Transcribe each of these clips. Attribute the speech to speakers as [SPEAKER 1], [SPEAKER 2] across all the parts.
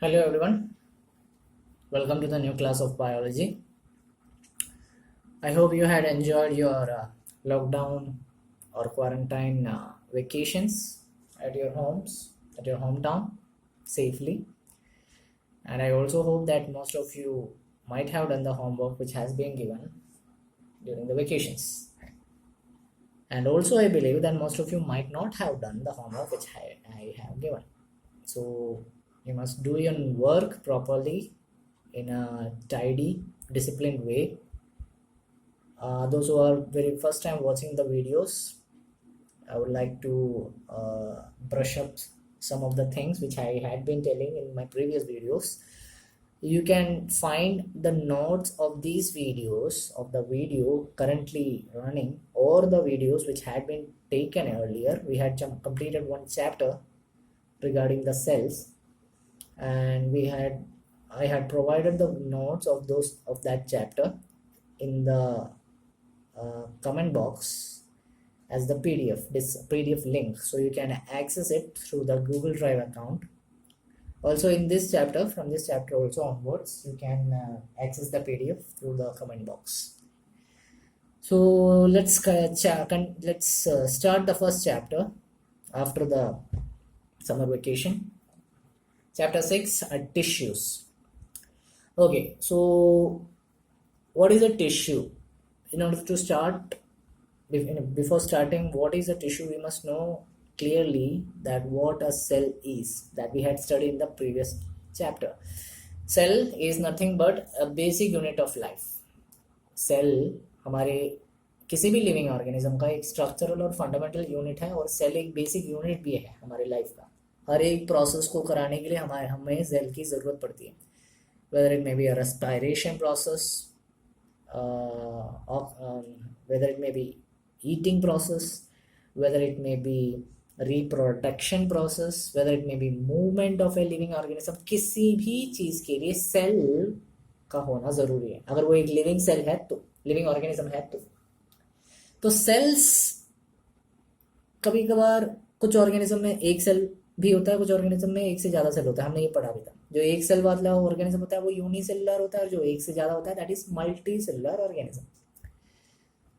[SPEAKER 1] Hello everyone, welcome to the new class of biology. I hope you had enjoyed your lockdown or quarantine vacations at your homes, at your hometown safely. And I also hope that most of you might have done the homework which has been given during the vacations. And also, I believe that most of you might not have done the homework which I have given. So, you must do your work properly in a tidy, disciplined way. Those who are very first time watching the videos, I would like to brush up some of the things which I had been telling in my previous videos. You can find the notes of these videos of the video currently running or the videos which had been taken earlier. We had completed one chapter regarding the cells, and I had provided the notes of those of that chapter in the comment box as the this PDF link, so you can access it through the Google Drive account. Also in this chapter, from this chapter also onwards, you can access the PDF through the comment box. So let's start the first chapter after the summer vacation. Chapter 6, tissues. Okay, so what is a tissue? In order to start, before starting what is a tissue, we must know clearly that what a cell is, that we had studied in the previous chapter. Cell is nothing but a basic unit of life. Cell हमारे किसी भी living organism का एक structural और fundamental unit है, और cell एक basic unit भी है हमारे लाइफ का. हर एक प्रोसेस को कराने के लिए हमें सेल की ज़रूरत पड़ती है. Whether it may be a respiration process, whether it may be eating process, whether it may be reproduction process, whether it may be movement of a living organism, किसी भी चीज़ के लिए सेल का होना ज़रूरी है. अगर वो एक लिविंग सेल है तो, लिविंग ऑर्गेनिज्म है तो सेल्स कभी कभार कुछ ऑर्गेनिज्म में एक सेल भी होता है, कुछ ऑर्गेनिज्म में एक से ज़्यादा सेल होता है. हमने ये पढ़ा भी था. जो एक सेल वाला ऑर्गेनिज्म होता है वो यूनिसेलुलर होता है, और जो एक से ज़्यादा होता है that is multi cellular organism.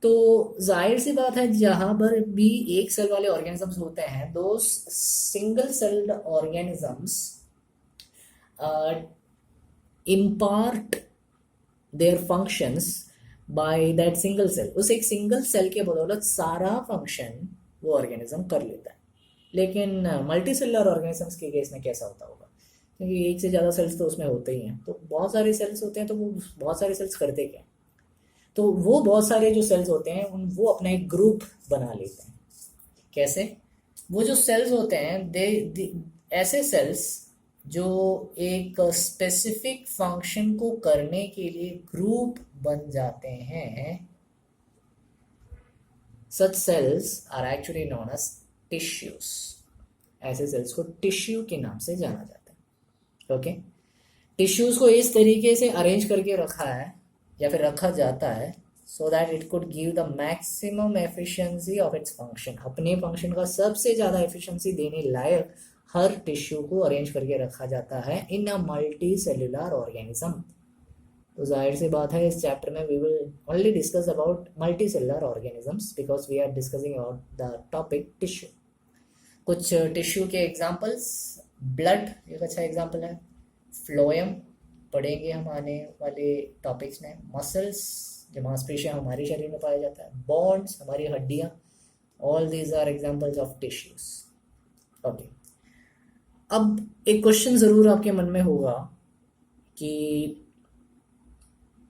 [SPEAKER 1] तो जाहिर सी बात है, जहाँ पर भी एक सेल वाले ऑर्गेनिजम्स होते हैं, दो single celled organisms impart their functions by that single cell. उस एक सिंगल सेल के बदौलत सारा फंक्शन वो ऑर्गेनिज्म कर लेता है. लेकिन मल्टी सेलुलर ऑर्गेनिजम्स के केस में कैसा होता होगा, क्योंकि एक से ज़्यादा सेल्स तो उसमें होते ही हैं, तो बहुत सारे सेल्स होते हैं. तो वो बहुत सारे सेल्स करते क्या, तो वो बहुत सारे जो सेल्स होते हैं वो अपना एक ग्रुप बना लेते हैं. कैसे? वो जो सेल्स होते हैं ऐसे सेल्स जो एक स्पेसिफिक फंक्शन को करने के लिए ग्रुप बन जाते हैं, such cells are actually known as tissues. ऐसे सेल्स को टिश्यू के नाम से जाना जाता है. ओके, टिश्यूज को इस तरीके से अरेंज करके रखा है या फिर रखा जाता है so that it could give the maximum efficiency of its function. अपने फंक्शन का सबसे ज़्यादा एफिशिएंसी देने लायक हर टिश्यू को अरेंज करके रखा जाता है in a multi organism. तो जाहिर सी बात है, इस चैप्टर में we will only discuss about multi organisms because we are discussing about the topic tissue. कुछ टिश्यू के एग्जाम्पल्स, ब्लड एक अच्छा एग्जाम्पल है, फ्लोएम पढ़ेंगे हम आने वाले टॉपिक्स में, मसल्स जो मांसपेशियां हमारे शरीर में पाया जाता है, बोन्स हमारी हड्डियां, all these are examples of tissues. Okay, अब एक क्वेश्चन ज़रूर आपके मन में होगा कि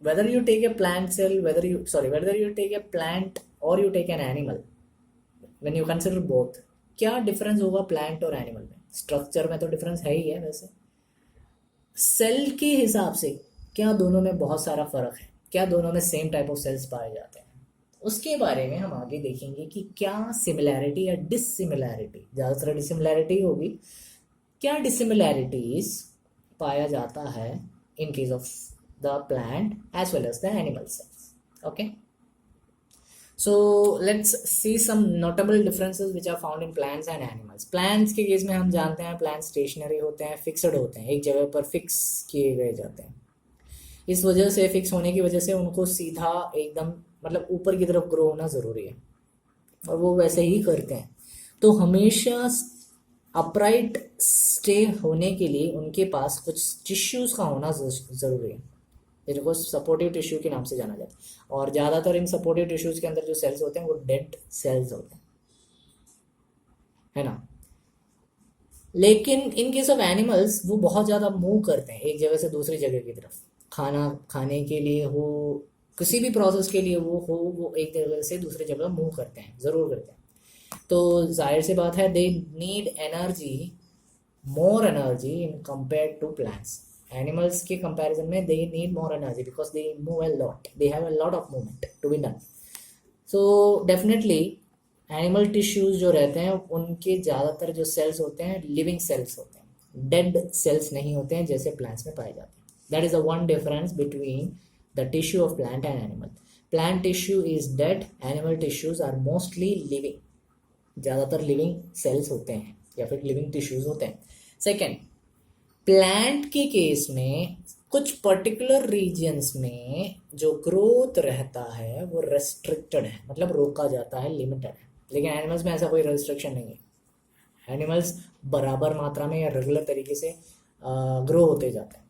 [SPEAKER 1] whether you take a plant cell, whether you take a plant or you take an animal, when you consider both, क्या डिफरेंस होगा प्लांट और एनिमल में? स्ट्रक्चर में तो डिफरेंस है ही है, वैसे सेल के हिसाब से क्या दोनों में बहुत सारा फर्क है? क्या दोनों में सेम टाइप ऑफ सेल्स पाए जाते हैं? उसके बारे में हम आगे देखेंगे कि क्या सिमिलैरिटी या डिसिमिलैरिटी, ज़्यादातर डिसिमिलैरिटी होगी, क्या डिसिमिलैरिटीज पाया जाता है in case of the plant as well as the animal cells. Okay, so let's see some notable differences which are found in plants and animals. Plants के केस में हम जानते हैं प्लांट स्टेशनरी होते हैं, फिक्स्ड होते हैं, एक जगह पर फिक्स किए गए जाते हैं. इस वजह से फिक्स होने की वजह से उनको सीधा एकदम मतलब ऊपर की तरफ ग्रो होना ज़रूरी है और वो वैसे ही करते हैं. तो हमेशा अपराइट स्टे होने के लिए उनके पास कुछ टिश्यूज़ का होना ज़रूरी है, जिनको सपोर्टिव टिश्यू के नाम से जाना जाता है. और ज़्यादातर इन सपोर्टिव टिश्यूज़ के अंदर जो सेल्स होते हैं वो डेड सेल्स होते हैं, है ना. लेकिन इन केस ऑफ एनिमल्स वो बहुत ज़्यादा मूव करते हैं एक जगह से दूसरी जगह की तरफ, खाना खाने के लिए हो, किसी भी प्रोसेस के लिए वो एक जगह से दूसरी जगह मूव करते हैं, ज़रूर करते हैं. तो जाहिर सी बात है they need energy, more energy in compare to plants. Animals के कंपैरिजन में they need more energy because they move a lot, they have a lot of movement to be done. So definitely animal tissues जो रहते हैं उनके ज़्यादातर जो sales होते हैं लिविंग सेल्स होते हैं, डेड सेल्स नहीं होते हैं जैसे प्लांट्स में पाए जाते हैं. That is a one difference between the tissue of plant and animal. Plant tissue is dead, animal tissues are mostly living, ज़्यादातर लिविंग सेल्स होते हैं या फिर लिविंग टिश्यूज होते हैं. सेकेंड, प्लांट के केस में कुछ पर्टिकुलर रीजन्स में जो ग्रोथ रहता है वो रेस्ट्रिक्टेड है, मतलब रोका जाता है, लिमिटेड है. लेकिन एनिमल्स में ऐसा कोई रेस्ट्रिक्शन नहीं है. एनिमल्स बराबर मात्रा में या रेगुलर तरीके से ग्रो होते जाते हैं.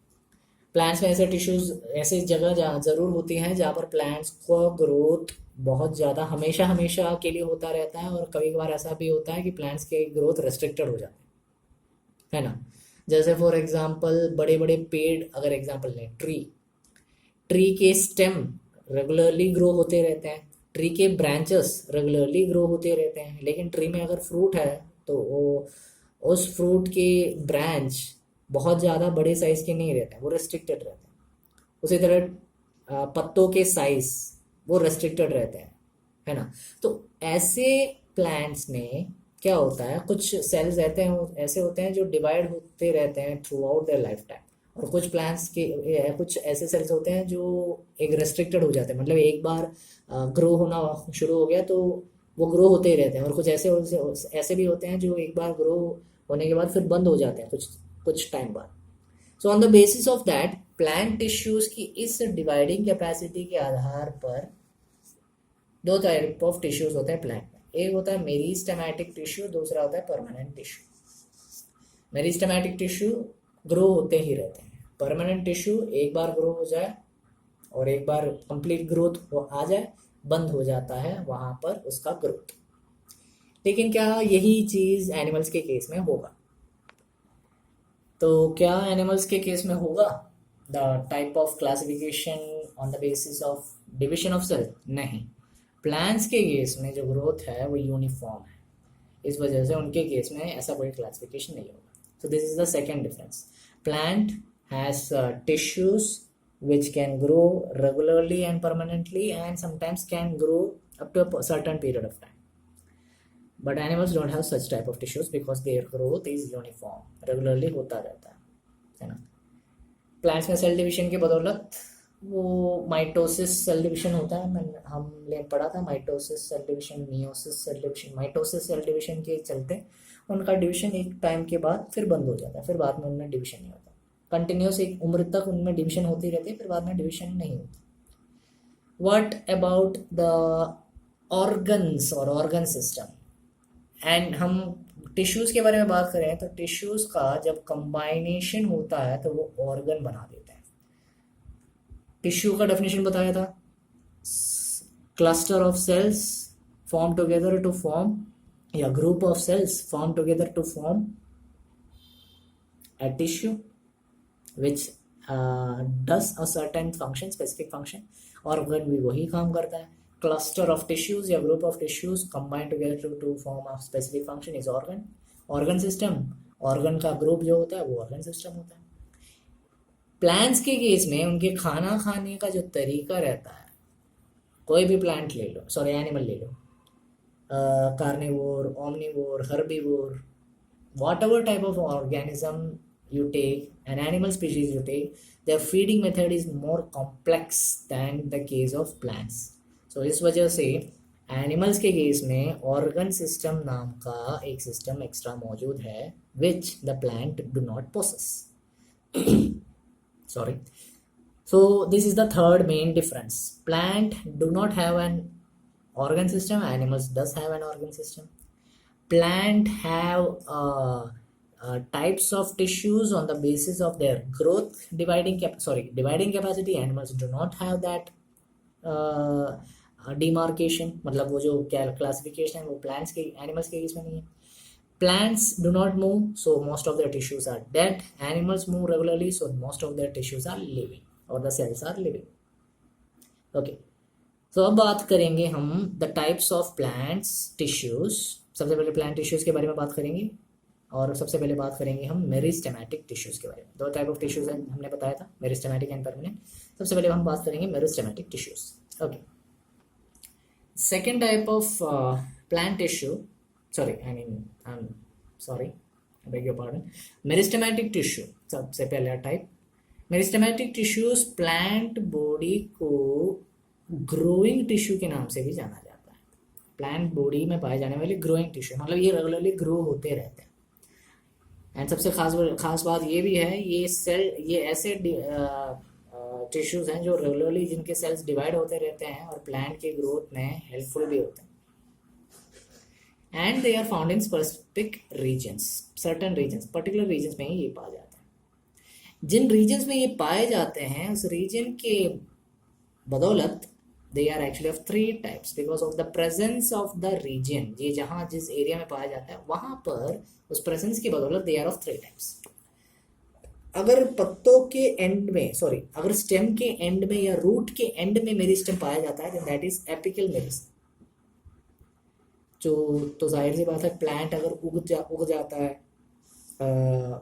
[SPEAKER 1] प्लांट्स में ऐसे टिश्यूज, ऐसे जगह जहाँ ज़रूर होती हैं जहाँ पर प्लांट्स को ग्रोथ बहुत ज़्यादा हमेशा हमेशा के लिए होता रहता है, और कभी कभार ऐसा भी होता है कि प्लांट्स के ग्रोथ रेस्ट्रिक्टेड हो जाते हैं, है ना. जैसे फॉर एग्जांपल बड़े बड़े पेड़ अगर एग्जांपल लें, ट्री के स्टेम रेगुलरली ग्रो होते रहते हैं, ट्री के ब्रांचेस रेगुलरली ग्रो होते रहते हैं. लेकिन ट्री में अगर फ्रूट है तो वो उस फ्रूट के ब्रांच बहुत ज़्यादा बड़े साइज़ के नहीं रहते हैं, वो रेस्ट्रिक्टेड रहते हैं. उसी तरह पत्तों के साइज वो रेस्ट्रिक्टेड रहते हैं, है ना. तो ऐसे प्लांट्स में क्या होता है, कुछ सेल्स रहते हैं ऐसे होते हैं जो डिवाइड होते रहते हैं through out their life time, और कुछ प्लांट्स के कुछ ऐसे सेल्स होते हैं जो एक रेस्ट्रिक्टेड हो जाते हैं, मतलब एक बार ग्रो होना शुरू हो गया तो वो ग्रो होते ही रहते हैं. और कुछ ऐसे भी होते हैं जो एक बार ग्रो होने के बाद फिर बंद हो जाते हैं कुछ टाइम बाद. So on the basis of that plant tissues की इस डिवाइडिंग कैपेसिटी के आधार पर दो टाइप ऑफ टिश्यूज होते हैं प्लांट में. एक होता है मेरिस्टेमेटिक टिश्यू, दूसरा होता है permanent tissue. Meristematic tissue grow होते ही रहते हैं. परमानेंट टिश्यू एक बार ग्रो हो जाए और एक बार कंप्लीट ग्रोथ आ जाए, बंद हो जाता है वहां पर उसका ग्रोथ. लेकिन क्या यही चीज एनिमल्स के केस में होगा? तो क्या एनिमल्स के केस में होगा the type of classification on the basis of division of cell? नहीं. प्लांट्स के केस में जो ग्रोथ है वो यूनिफॉर्म है, इस वजह से उनके केस में ऐसा कोई क्लासिफिकेशन नहीं होगा. So this is the second difference. Plant has tissues which can grow regularly and permanently and sometimes can grow up to a certain period of time. But animals don't have such type of tissues because their growth is uniform, regularly होता रहता है ना. Plants में cell division की बदौलत वो mitosis cell division होता है, हमने पढ़ा था mitosis cell division, meiosis cell division. Mitosis cell division के चलते उनका डिवीजन एक टाइम के बाद फिर बंद हो जाता है, फिर बाद में उनमें डिवीजन नहीं होता. कंटिन्यूस एक उम्र तक उनमें डिवीजन होती रहती है, फिर बाद में डिवीजन नहीं होती. व्हाट अबाउट द ऑर्गन्स और ऑर्गन सिस्टम? एंड हम टिश्यूज़ के बारे में बात करें तो टिश्यूज़ का जब कंबाइनेशन होता है तो वो ऑर्गन बना देते हैं. टिश्यू का डेफिनेशन बताया था, cluster of cells form together to form, या group of cells form together to form a tissue which does a certain function, specific function. Organ भी वही काम करता है. क्लस्टर ऑफ टिश्यूज या group of tissues combine together to form a specific function is organ. Organ system, organ का group जो होता है वो ऑर्गन सिस्टम होता है. प्लांट्स के केस में उनके खाना खाने का जो तरीका रहता है, कोई भी प्लांट ले लो, सॉरी एनिमल ले लो, carnivore, omnivore, herbivore, whatever type of organism you take, an animal species you take, their feeding method is more complex than the case of plants. So इस वजह से एनिमल्स के केस में organ system नाम का एक सिस्टम एक्स्ट्रा मौजूद है which the plant do not possess. Sorry. So this is the third main difference. Plant do not have an organ system. Animals does have an organ system. Plant have types of tissues on the basis of their growth dividing capacity. Animals do not have that demarcation. मतलब वो जो classification है वो plants के animals के case में नहीं है. Plants do not move, so most of their tissues are dead. Animals move regularly, so most of their tissues are living, or the cells are living. Okay. So अब बात करेंगे हम the types of plants tissues. सबसे पहले plant tissues के बारे में बात करेंगे और सबसे पहले बात करेंगे हम मेरिस्टेमेटिक टिश्यूज के बारे में. दो टाइप ऑफ टिश्यूज हैं हमने बताया था, मेरिस्टेमेटिक एंड परमानेंट. सबसे पहले हम बात करेंगे meristematic tissues. Okay. Second type of plant tissue, beg your pardon, meristematic tissue. सबसे पहला type meristematic tissues plant body को ग्रोइंग टिश्यू के नाम से भी जाना जाता है. प्लांट बॉडी में पाए जाने वाले ग्रोइंग टिश्यू, मतलब ये रेगुलरली ग्रो होते रहते हैं. एंड सबसे खास बात ये भी है, ये ऐसे टिश्यूज हैं जो रेगुलरली जिनके सेल्स डिवाइड होते रहते हैं और प्लांट के ग्रोथ में हेल्पफुल भी होते हैं. And they are found in specific regions, certain regions, particular regions में ही ये पाए जाते हैं. जिन रीजन्स में ये पाए जाते हैं उस रीजन के बदौलत they are actually of three types because of the presence of the region. ये जहाँ जिस एरिया में पाया जाता है वहाँ पर उस प्रेजेंस की बदौलत they are of three types. अगर पत्तों के एंड में अगर स्टेम के एंड में या रूट के एंड में मेरिस्टेम पाया जाता है दैट इज एपिकल मेरिस्टेम. तो जाहिर सी बात है प्लांट अगर उग जाता है,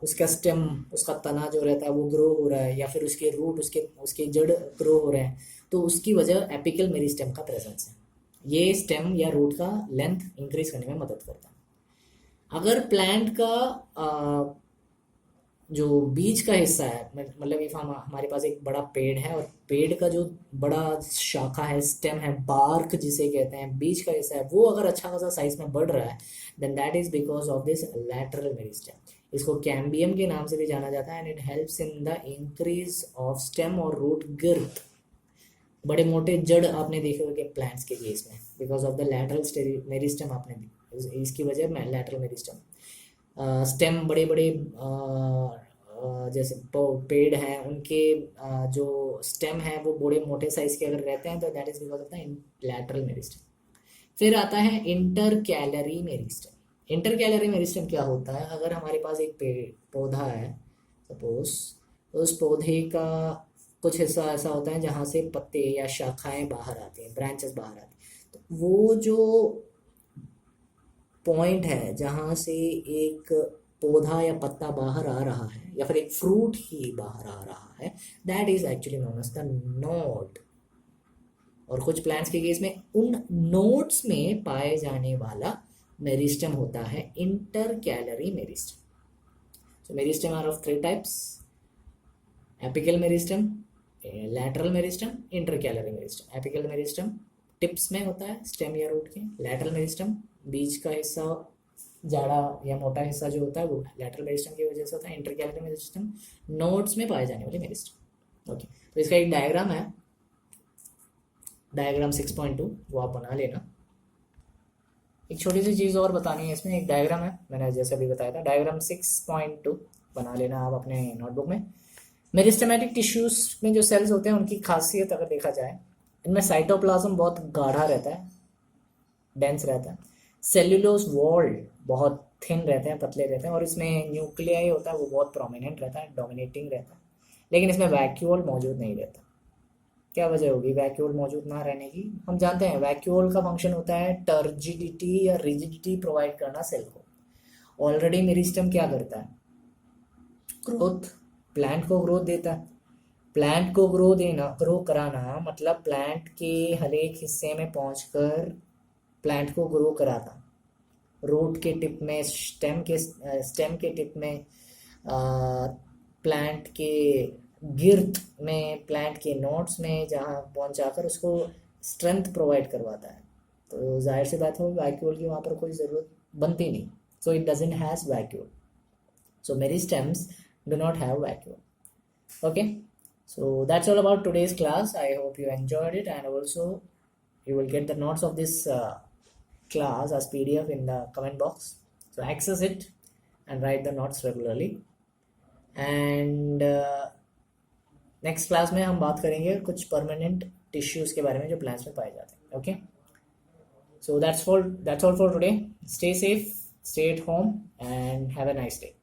[SPEAKER 1] उसका स्टेम, उसका तना जो रहता है वो ग्रो हो रहा है या फिर उसके रूट उसके जड़ ग्रो हो रहे हैं, तो उसकी वजह एपिकल मेरिस्टेम का प्रेजेंस है. ये स्टेम या रूट का लेंथ इंक्रीज करने में मदद करता है. अगर प्लांट का जो बीज का हिस्सा है, मतलब इफ हमारे पास एक बड़ा पेड़ है और पेड़ का जो बड़ा शाखा है, स्टेम है, बार्क जिसे कहते हैं, बीज का हिस्सा है, वो अगर अच्छा खासा साइज में बढ़ रहा है then that is because of this lateral meristem. इसको कैम्बियम के नाम से भी जाना जाता है and it helps in the increase of stem और रूट गिर्थ. बड़े मोटे जड़ आपने देखे होंगे प्लांट्स के केस में because of the lateral meristem. आपने इसकी वजह में लैटरल मेरिस्टेम. स्टेम बड़े बड़े जैसे पेड़ हैं उनके जो स्टेम है वो बड़े मोटे साइज के अगर रहते हैं तो that is because of the lateral meristem. फिर आता है इंटरकैलरी मेरिस्टेम. इंटरकैलरी मेरिस्टेम क्या होता है? अगर हमारे पास एक पौधा है सपोज, तो उस पौधे का कुछ हिस्सा ऐसा होता है जहाँ से पत्ते या शाखाएं बाहर आती हैं, ब्रांचेस बाहर आती हैं. तो वो जो पॉइंट है जहाँ से एक पौधा या पत्ता बाहर आ रहा है या फिर एक फ्रूट ही बाहर आ रहा है that is actually known as the node. और कुछ प्लांट्स के केस में उन नोड्स में पाए जाने वाला मेरिस्टेम होता है intercalary meristem. So meristem are of three types: apical meristem, lateral meristem, intercalary meristem. Apical meristem tips में होता है स्टेम या रूट के. लैटरल मेरिस्टेम बीज का हिस्सा, जाड़ा या मोटा हिस्सा जो होता है वो लैटरल मेरिस्टेम की वजह से होता है. इंटरकैलरी मेरिस्टेम नोड्स में पाए जाने वाले मेरिस्टेम. ओके, तो इसका एक डायग्राम है, डायग्राम 6.2, वो आप बना लेना. एक छोटी सी चीज़ और बतानी है इसमें, एक डायग्राम है मैंने जैसे अभी बताया था, डायग्राम 6.2 बना लेना आप अपने नोटबुक में. मेरिस्टेमेटिक टिश्यूज में जो सेल्स होते हैं उनकी खासियत अगर देखा जाए, इनमें साइटोप्लाज्म बहुत गाढ़ा रहता है, डेंस रहता है. सेल्यूलोज वॉल बहुत थिन रहते हैं, पतले रहते हैं. और इसमें न्यूक्लियाई होता है वो बहुत प्रोमिनेंट रहता है, डोमिनेटिंग रहता है. लेकिन इसमें वैक्यूल मौजूद नहीं रहता. क्या वजह होगी वैक्यूल मौजूद ना रहने की? हम जानते हैं वैक्यूल का फंक्शन होता है टर्जिडिटी या रिजिडिटी प्रोवाइड करना सेल को. ऑलरेडी मेरिस्टेम क्या करता है? ग्रोथ, प्लांट को ग्रोथ देता है. प्लांट को ग्रो कराना मतलब प्लांट के हर एक हिस्से में पहुंचकर प्लांट को ग्रो कराता. रूट के टिप में, स्टेम के टिप में, प्लांट के गिर्थ में, प्लांट के नोड्स में, जहाँ पहुंचाकर उसको स्ट्रेंथ प्रोवाइड करवाता है. तो जाहिर सी बात हो वैक्यूल की वहाँ पर कोई ज़रूरत बनती नहीं. So it doesn't has vacuole. So meristems do not have vacuole. Okay, so that's all about today's class. I hope you enjoyed it, and also you will get the notes of this class as PDF in the comment box. So access it and write the notes regularly. And next class में हम बात करेंगे कुछ permanent tissues के बारे में जो plants में पाए जाते हैं. Okay, so that's all for today. Stay safe, stay at home, and have a nice day.